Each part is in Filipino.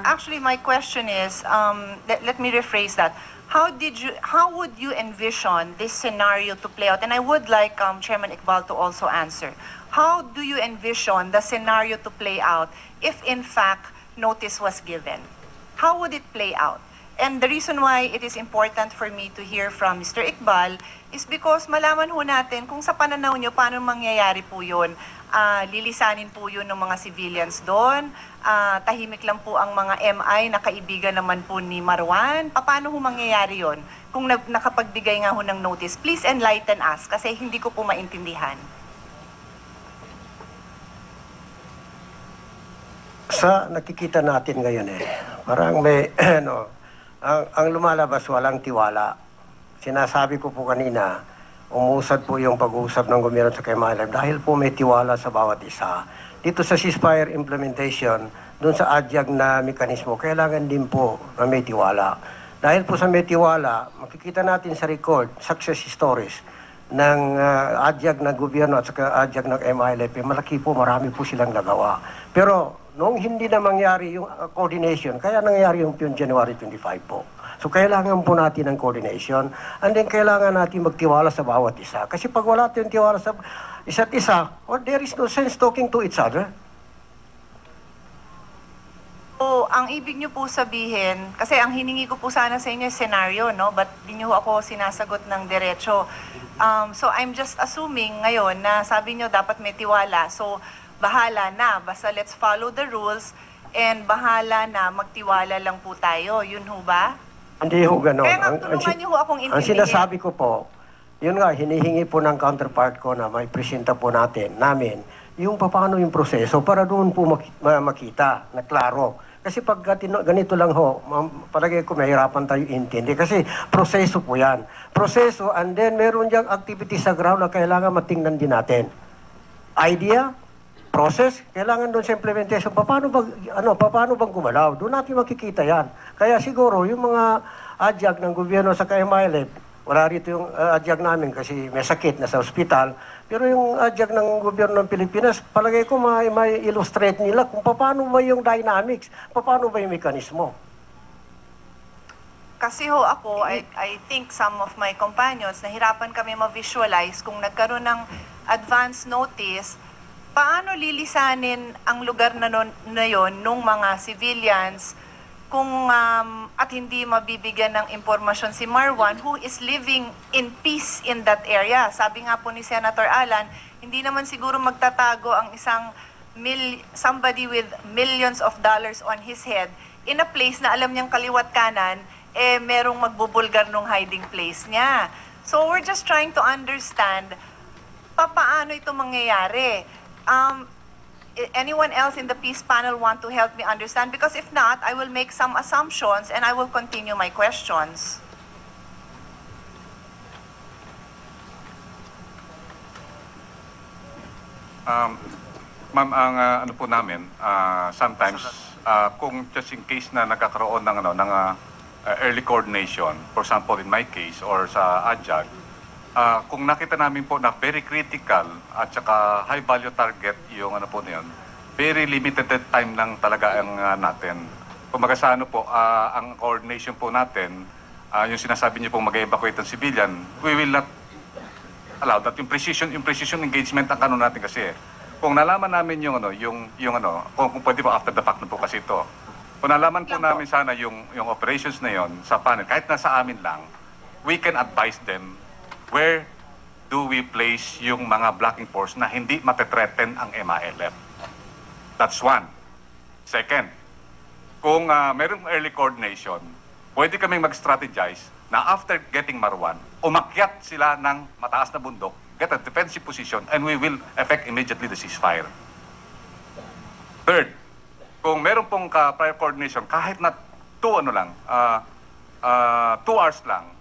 Actually, my question is, let me rephrase that. How would you envision this scenario to play out? And I would like Chairman Iqbal to also answer. How do you envision the scenario to play out if in fact notice was given? How would it play out? And the reason why it is important for me to hear from Mr. Iqbal is because malaman ho natin kung sa pananaw nyo paano mangyayari po yun. Lilisanin po yun ng mga civilians doon. Tahimik lang po ang mga MI na kaibigan naman po ni Marwan. Paano ho mangyayari yun kung nakapagbigay nga ho ng notice? Please enlighten us kasi hindi ko po maintindihan. Sa nakikita natin ngayon parang may ang lumalabas walang tiwala. Sinasabi ko po kanina, umusad po yung pag-uusap ng gobyerno sa KMILF dahil po may tiwala sa bawat isa. Dito sa ceasefire implementation, dun sa adyag na mekanismo, kailangan din po na may tiwala. Dahil po sa may tiwala, makikita natin sa record, success stories ng adyag ng gobyerno at saka adyag ng MILF, malaki po, marami po silang nagawa. Pero noong hindi na mangyari yung coordination, kaya nangyari yung January 25 po. So kailangan po natin ng coordination and then kailangan natin magtiwala sa bawat isa. Kasi pag wala tayong tiwala sa isa't isa, there is no sense talking to each other. So, ang ibig nyo po sabihin, kasi ang hiningi ko po sana sa inyo scenario, no? But di nyo ako sinasagot ng diretso. So I'm just assuming ngayon na sabi nyo dapat may tiwala. So bahala na, basta let's follow the rules and bahala na, magtiwala lang po tayo. Yun ho ba? Hindi ho gano'n. Kaya nga tulungan nyo ho akong intindihin. Ang sinasabi ko po, yun nga, hinihingi po ng counterpart ko na may presenta po namin, yung paano yung proseso para doon po makita na klaro. Kasi pag ganito lang ho, palagay ko mahirapan tayo intindi. Kasi proseso po yan. Proseso and then meron diyang activity sa ground na kailangan matingnan din natin. Idea, process, kailangan doon sa implementation. Paano bang gumalaw? Doon natin makikita yan. Kaya siguro, yung mga adyag ng gobyerno sa KMILF, wala rito yung adyag namin kasi may sakit na sa ospital. Pero yung adyag ng gobyerno ng Pilipinas, palagay ko may illustrate nila kung paano ba yung dynamics, paano ba yung mekanismo. Kasi ho ako, I think some of my companions, nahirapan kami ma-visualize kung nagkaroon ng advance notice, paano lilisanin ang lugar na yon nung mga civilians kung at hindi mabibigyan ng impormasyon si Marwan who is living in peace in that area. Sabi nga po ni Senator Alan, hindi naman siguro magtatago ang somebody with millions of dollars on his head in a place na alam niyang kaliwat kanan, merong magbubulgar nung hiding place niya. So we're just trying to understand paano ito mangyayari. Anyone else in the peace panel want to help me understand? Because if not, I will make some assumptions and I will continue my questions. Ma'am, ang ano po namin, sometimes, kung just in case na nagkakaroon ng early coordination, for example, in my case, or sa ADJAG, kung nakita namin po na very critical at saka high value target yung ano po na yun, very limited time lang talaga ang natin. Kumaga sa ano po, ang coordination po natin, yung sinasabi niyo po mag-evacuate ng civilian, we will not allow that. Yung precision engagement ang kanon natin kasi. Kung nalaman namin yung kung pwede po after the fact na po kasi ito. Kung nalaman po namin sana yung operations na yon sa panel, kahit nasa amin lang, we can advise them where do we place yung mga blocking force na hindi matetreten ang MILF? That's one. Second, kung merong early coordination, pwede kaming mag-strategize na after getting Marwan, umakyat sila ng mataas na bundok, get a defensive position, and we will effect immediately the ceasefire. Third, kung meron pong prior coordination, kahit na 2 hours lang,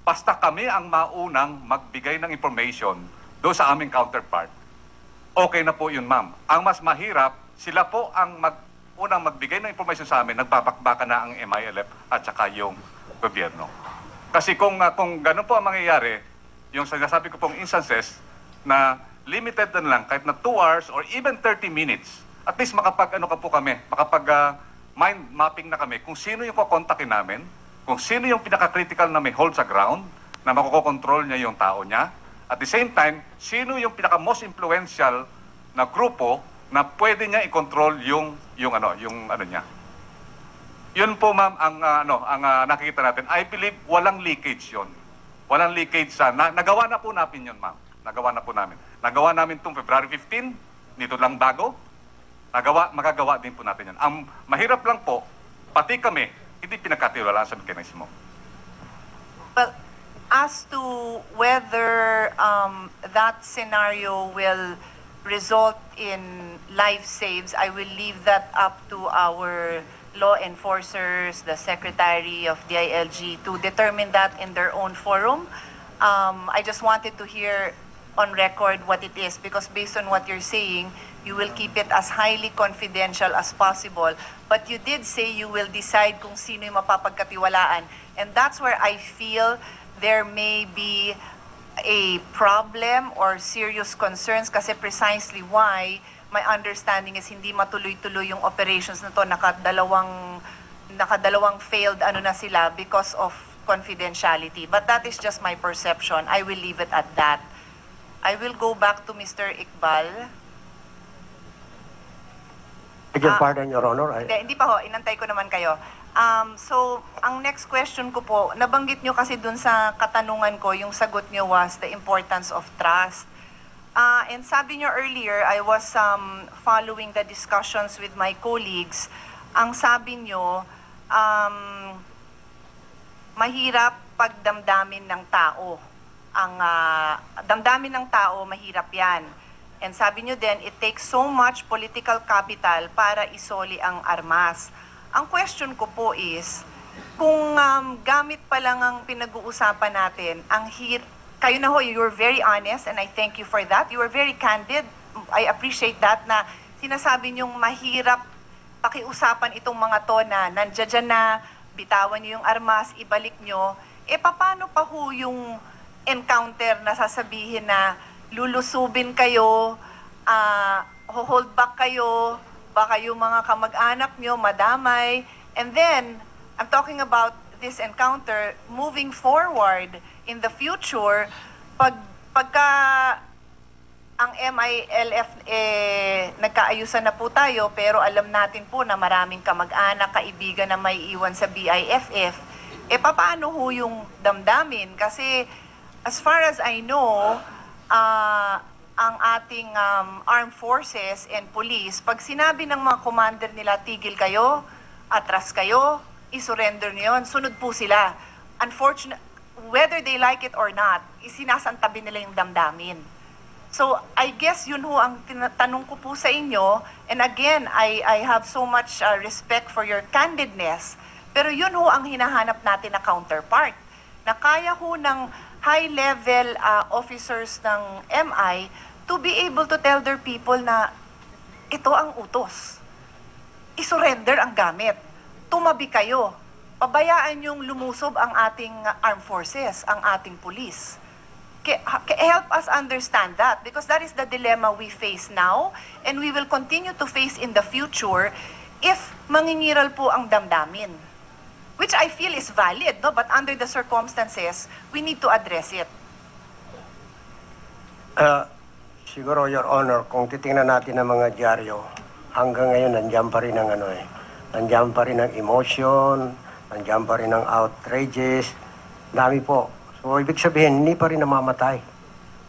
basta kami ang maunang magbigay ng information doon sa aming counterpart, okay na po yun, ma'am. Ang mas mahirap, sila po ang unang magbigay ng information sa amin, nagpapakbaka na ang MILF at saka yung gobyerno. Kasi kung ganun po ang mangyayari, yung sinasabi ko pong instances na limited na lang, kahit na 2 hours or even 30 minutes, at least makapag mind mapping na kami kung sino yung kukontakin namin, kung sino yung pinaka-critical na may hold sa ground, na makokontrol niya yung tao niya. At the same time, sino yung pinaka-most influential na grupo na pwede niya i-control yung ano niya. Yun po ma'am ang nakikita natin. I believe walang leakage yun. Walang leakage sa nagawa na po namin yun ma'am. Nagawa na po namin. Nagawa namin itong February 15, nito lang bago. Magagawa din po natin yan. Ang mahirap lang po, pati kami, hindi pinagkatiwalaan sa mekanismo. Well, as to whether that scenario will result in life saves, I will leave that up to our law enforcers, the Secretary of DILG, to determine that in their own forum. I just wanted to hear on record what it is, because based on what you're saying, you will keep it as highly confidential as possible. But you did say you will decide kung sino yung mapapagkatiwalaan. And that's where I feel there may be a problem or serious concerns, kasi precisely why my understanding is hindi matuloy-tuloy yung operations na to. Nakadalawang failed na sila because of confidentiality. But that is just my perception. I will leave it at that. I will go back to Mr. Iqbal. Beg your pardon, Your Honor. Hindi pa ho, inantay ko naman kayo. So, ang next question ko po, nabanggit nyo kasi dun sa katanungan ko, yung sagot nyo was the importance of trust. And sabi nyo earlier, I was following the discussions with my colleagues. Ang sabi nyo, mahirap pagdamdamin ng tao. Ang damdamin ng tao, mahirap yan. And sabi nyo din, it takes so much political capital para isoli ang armas. Ang question ko po is, kung gamit pa lang ang pinag-uusapan natin, kayo na ho, you're very honest and I thank you for that. You were very candid. I appreciate that na sinasabi nyong mahirap pakiusapan itong mga to na nandiyan na, bitawan nyo yung armas, ibalik nyo. Paano pa ho yung encounter na sasabihin na lulusubin kayo, hold back kayo, baka yung mga kamag-anak nyo madamay, and then I'm talking about this encounter moving forward in the future. Pagka ang MILF nagkaayusan na po tayo, pero alam natin po na maraming kamag-anak, kaibigan na may iwan sa BIFF, paano ho yung damdamin? Kasi as far as I know, ang ating armed forces and police, pag sinabi ng mga commander nila, tigil kayo, atras kayo, isurrender nyo yun, sunod po sila. Unfortunately, whether they like it or not, isinasantabi nila yung damdamin. So, I guess yun ho ang tanong ko po sa inyo, and again, I have so much respect for your candidness, pero yun ho ang hinahanap natin na counterpart, na kaya ho ng high-level officers ng MI to be able to tell their people na ito ang utos. I-surrender ang gamit. Tumabi kayo. Pabayaan yung lumusob ang ating armed forces, ang ating police. Help us understand that, because that is the dilemma we face now and we will continue to face in the future if mangingiral po ang damdamin. Which I feel is valid, no? But under the circumstances, we need to address it. Siguro, Your Honor, kung titingnan natin ang mga dyaryo, hanggang ngayon nandiyan pa rin ang nandiyan pa rin ang emotion, nandiyan pa rin ang outrages, dami po. So, ibig sabihin, hindi pa rin namamatay.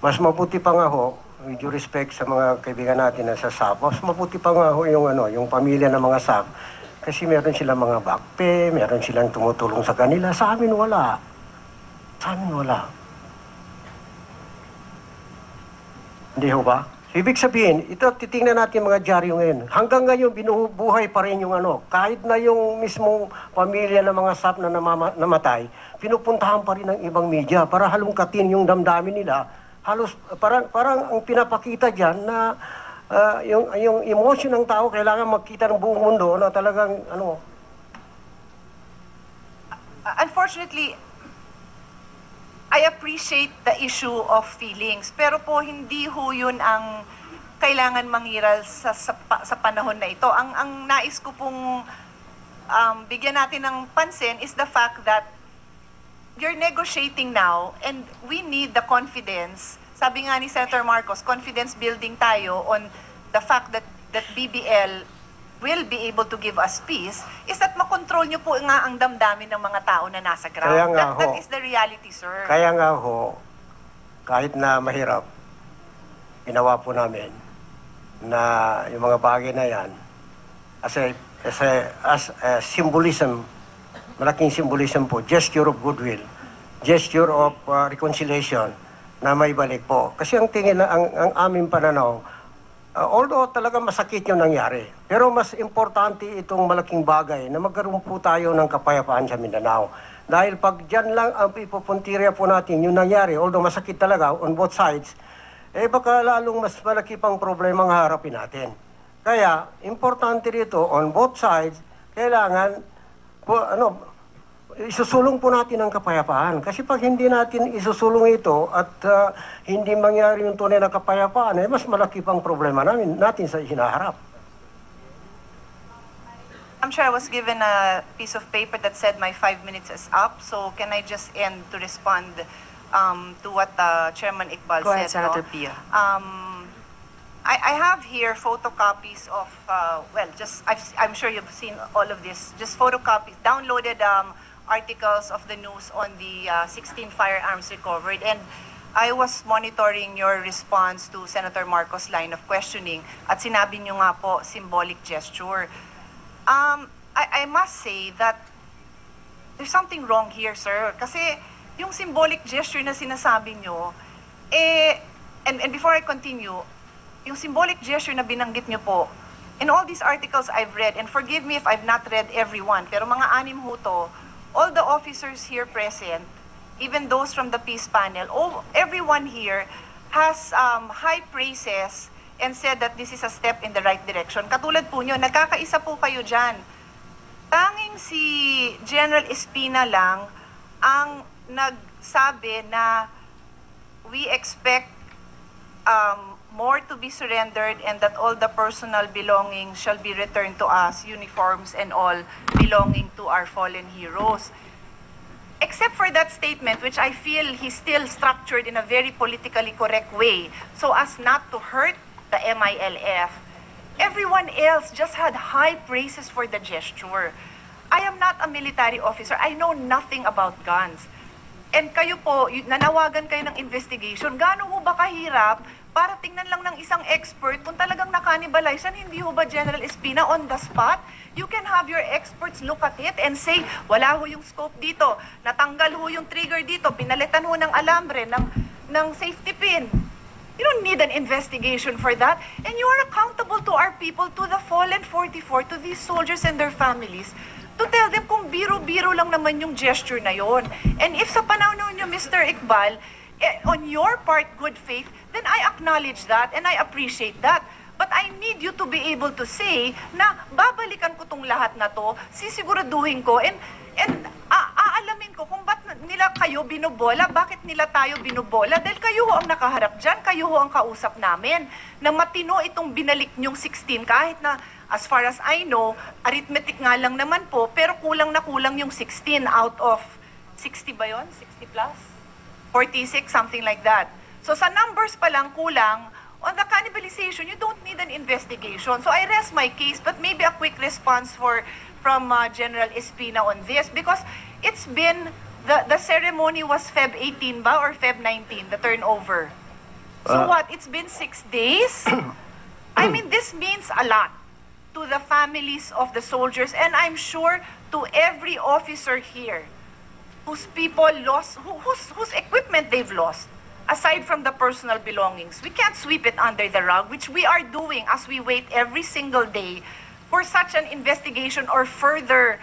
Mas mabuti pa nga ho, with due respect sa mga kaibigan natin na sa SAP, mas mabuti pa nga ho yung pamilya ng mga SAP. Kasi meron silang mga back pay, meron silang tumutulong sa kanila. Sa amin wala. Sa amin wala. Hindi ho ba? So, ibig sabihin, ito titingnan natin mga dyaryo ngayon. Hanggang ngayon, binubuhay pa rin yung kahit na yung mismong pamilya ng mga SAP na namatay, pinupuntahan pa rin ng ibang media para halungkatin yung damdamin nila. Halos, parang ang pinapakita dyan na yung emotion ng tao kailangan magkita ng buong mundo na talagang Unfortunately, I appreciate the issue of feelings, pero po hindi ho yun ang kailangan mangiral sa panahon na ito. Ang nais ko pong bigyan natin ng pansin is the fact that you're negotiating now and we need the confidence. Sabi nga ni Senator Marcos, confidence building tayo on the fact that BBL will be able to give us peace, is that makontrol nyo po nga ang damdamin ng mga tao na nasa ground. Kaya nga That ho. is the reality, sir. Kaya nga ho, kahit na mahirap, ginawa po namin na yung mga bagay na yan, as a symbolism, malaking symbolism po, gesture of goodwill, gesture of reconciliation, na may balik po. Kasi ang tingin na, ang aming pananaw, although talaga masakit yung nangyari, pero mas importante itong malaking bagay na magkaroon po tayo ng kapayapaan sa Mindanao. Dahil pag dyan lang ang ipupuntirya po natin yung nangyari, although masakit talaga on both sides, baka lalong mas malaki pang problema ang harapin natin. Kaya, importante rito, on both sides, kailangan isusulong po natin ang kapayapaan. Kasi pag hindi natin isusulong ito at hindi mangyari yung tunay na kapayapaan, mas malaki pang problema natin sa hinaharap. I'm sure I was given a piece of paper that said my 5 minutes is up. So can I just end to respond to what Chairman Iqbal Go ahead, said? Senator No? Pia. I have here photocopies of, I'm sure you've seen all of this, just photocopies, downloaded articles of the news on the 16 firearms recovered. And I was monitoring your response to Senator Marcos' line of questioning at sinabi nyo nga po, symbolic gesture. I must say that there's something wrong here, sir. Kasi yung symbolic gesture na sinasabi nyo, and before I continue, yung symbolic gesture na binanggit nyo po, in all these articles I've read, and forgive me if I've not read everyone, pero mga 6 ho to, all the officers here present, even those from the peace panel, everyone here has high praises and said that this is a step in the right direction. Katulad po nyo, nagkakaisa po kayo dyan. Tanging si General Espina lang ang nagsabi na we expect more to be surrendered and that all the personal belongings shall be returned to us, uniforms and all belonging to our fallen heroes. Except for that statement, which I feel he's still structured in a very politically correct way, so as not to hurt the MILF, everyone else just had high praises for the gesture. I am not a military officer. I know nothing about guns. And kayo po, nanawagan kayo ng investigation. Gaano ho ba kahirap para tingnan lang ng isang expert kung talagang nakanibalize yan? Hindi ho ba, General Espina, on the spot? You can have your experts look at it and say, wala ho yung scope dito, natanggal ho yung trigger dito, pinalitan ho ng alambre, ng safety pin. You don't need an investigation for that. And you are accountable to our people, to the fallen 44, to these soldiers and their families, to tell them kung biro-biro lang naman yung gesture na yon. And if sa panahon nyo, Mr. Iqbal, on your part, good faith, then I acknowledge that and I appreciate that. But I need you to be able to say na babalikan ko tong lahat na to, sisiguraduhin ko, and aalamin ko kung ba't nila kayo binubola, bakit nila tayo binubola, dahil kayo ho ang nakaharap dyan, kayo ho ang kausap namin, na matino itong binalik nyong 16, kahit na, as far as I know, arithmetic nga lang naman po, pero kulang na kulang yung 16 out of 60 ba yun? 60 plus? 46, something like that. So sa numbers pa lang kulang, on the cannibalization, you don't need an investigation. So I rest my case, but maybe a quick response from General Espina on this, because it's been, the ceremony was Feb 18 ba or Feb 19, the turnover. So what, it's been 6 days? I mean, this means a lot to the families of the soldiers, and I'm sure to every officer here whose people lost, whose equipment they've lost, aside from the personal belongings. We can't sweep it under the rug, which we are doing as we wait every single day for such an investigation or further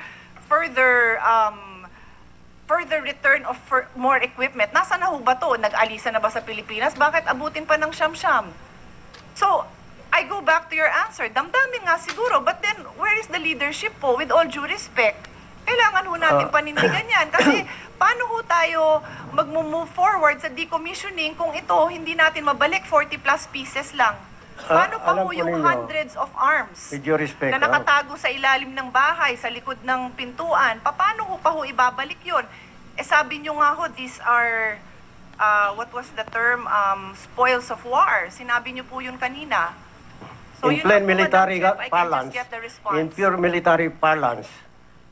return of more equipment. Nasa na ho ba to? Nag-alisa na ba sa Pilipinas? Bakit abutin pa ng siyam-siyam? So, I go back to your answer. Damdamin nga siguro, but then where is the leadership po? With all due respect, kailangan ho natin panindigan yan. Kasi paano ho tayo mag-move forward sa decommissioning kung ito hindi natin mabalik 40 plus pieces lang? Paano pa alam po po yung ninyo, hundreds of arms with due respect, na nakatago sa ilalim ng bahay, sa likod ng pintuan? Paano ho pa ho ibabalik yun? Eh sabi nyo nga ho, these are, what was the term, spoils of war. Sinabi nyo po yun kanina. So in yun plain lang po, military Madam Chair, I can parlance, just get the response. in pure military parlance,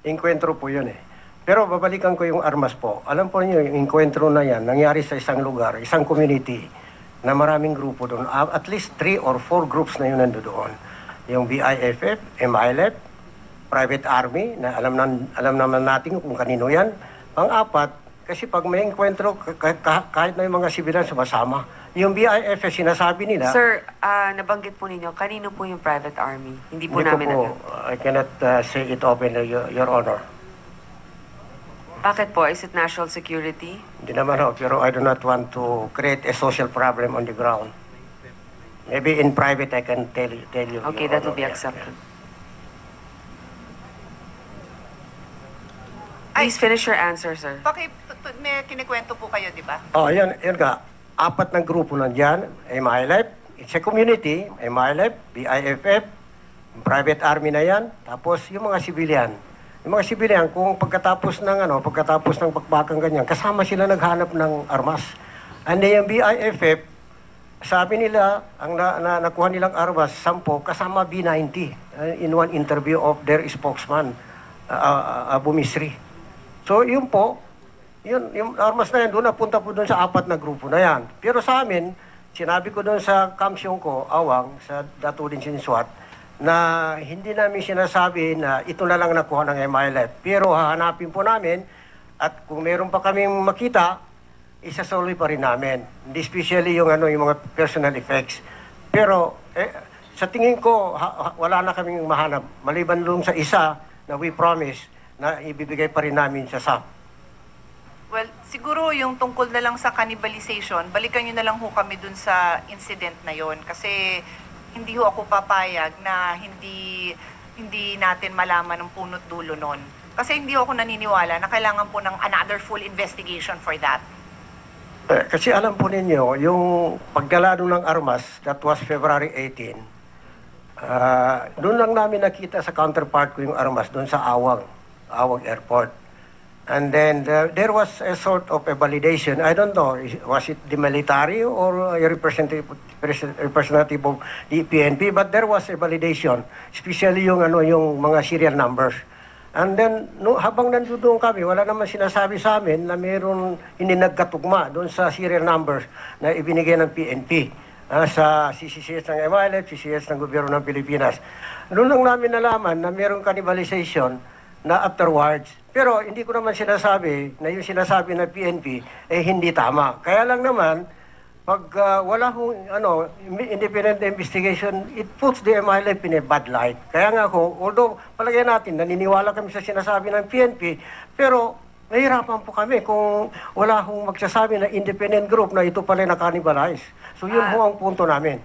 inkwentro po yun eh. Pero babalikan ko yung armas po. Alam po niyo, yung inkwentro na yan, nangyari sa isang lugar, isang community, na maraming grupo doon. At least 3 or 4 groups na yun nandoon. Yung BIFF, MILF, Private Army, na alam naman natin kung kanino yan. Pang-apat, kasi pag may inkwentro, kahit na yung mga sibilan sumasama. Yung BIFF, sinasabi nila... Sir, nabanggit po ninyo, kanino po yung private army? Hindi po Hindi namin ko po, alam. I cannot say it openly, Your Honor. Bakit po? Is it national security? Hindi naman ho, pero I do not want to create a social problem on the ground. Maybe in private I can tell you. Okay, Your that will Honor. be Yeah, accepted. Ay, Please finish your answer, sir. may kinikwento po kayo, di ba? Oh, yan nga. 4 na grupo nandyan, MILF, it's a community, MILF, BIFF, private army na yan, tapos yung mga civilian. Yung mga civilian, kung pagkatapos ng bakbakan ganyan, kasama sila naghanap ng armas. And then yung BIFF, sabi nila, ang nakuha nilang armas, 10, kasama B-90 in one interview of their spokesman, Abu Misri. So yun po, yung armas na yan, doon napunta po doon sa 4 na grupo na yan. Pero sa amin, sinabi ko doon sa kamsyong ko, Awang, sa Datulin Siniswat, na hindi namin sinasabi na ito na lang nakuha ng MILF. Pero hahanapin po namin at kung meron pa kaming makita, isasolve pa rin namin. Especially yung mga personal effects. Pero sa tingin ko, wala na kaming mahanap. Maliban doon sa isa na we promise na ibibigay pa rin namin sa SAP. Well, siguro yung tungkol na lang sa cannibalization, balikan nyo na lang ho kami dun sa incident na yon. Kasi hindi ho ako papayag na hindi natin malaman ang punot dulo nun. Kasi hindi ako naniniwala na kailangan po ng another full investigation for that. Kasi alam po ninyo, yung pagdala doon ng armas, that was February 18, doon lang namin nakita sa counterpart ko yung armas doon sa Awang Airport. And then there was a sort of a validation. I don't know, was it the military or a representative of the PNP? But there was a validation, especially yung mga serial numbers. And then habang nandoon kami, wala naman sinasabi sa amin na mayroon hindi nagkatugma doon sa serial numbers na ibinigay ng PNP sa CCS ng MILF, CCS ng Gobyerno ng Pilipinas. Noon lang namin nalaman na mayroong cannibalization na afterwards. Pero hindi ko naman sinasabi na yung sinasabi ng PNP hindi tama. Kaya lang naman, pag wala hong independent investigation, it puts the MILF in a bad light. Kaya nga ako, although palagay natin, naniniwala kami sa sinasabi ng PNP, pero nahihirapan po kami kung wala hong magsasabi na independent group na ito pala na-cannibalize. So yun ho ang punto namin.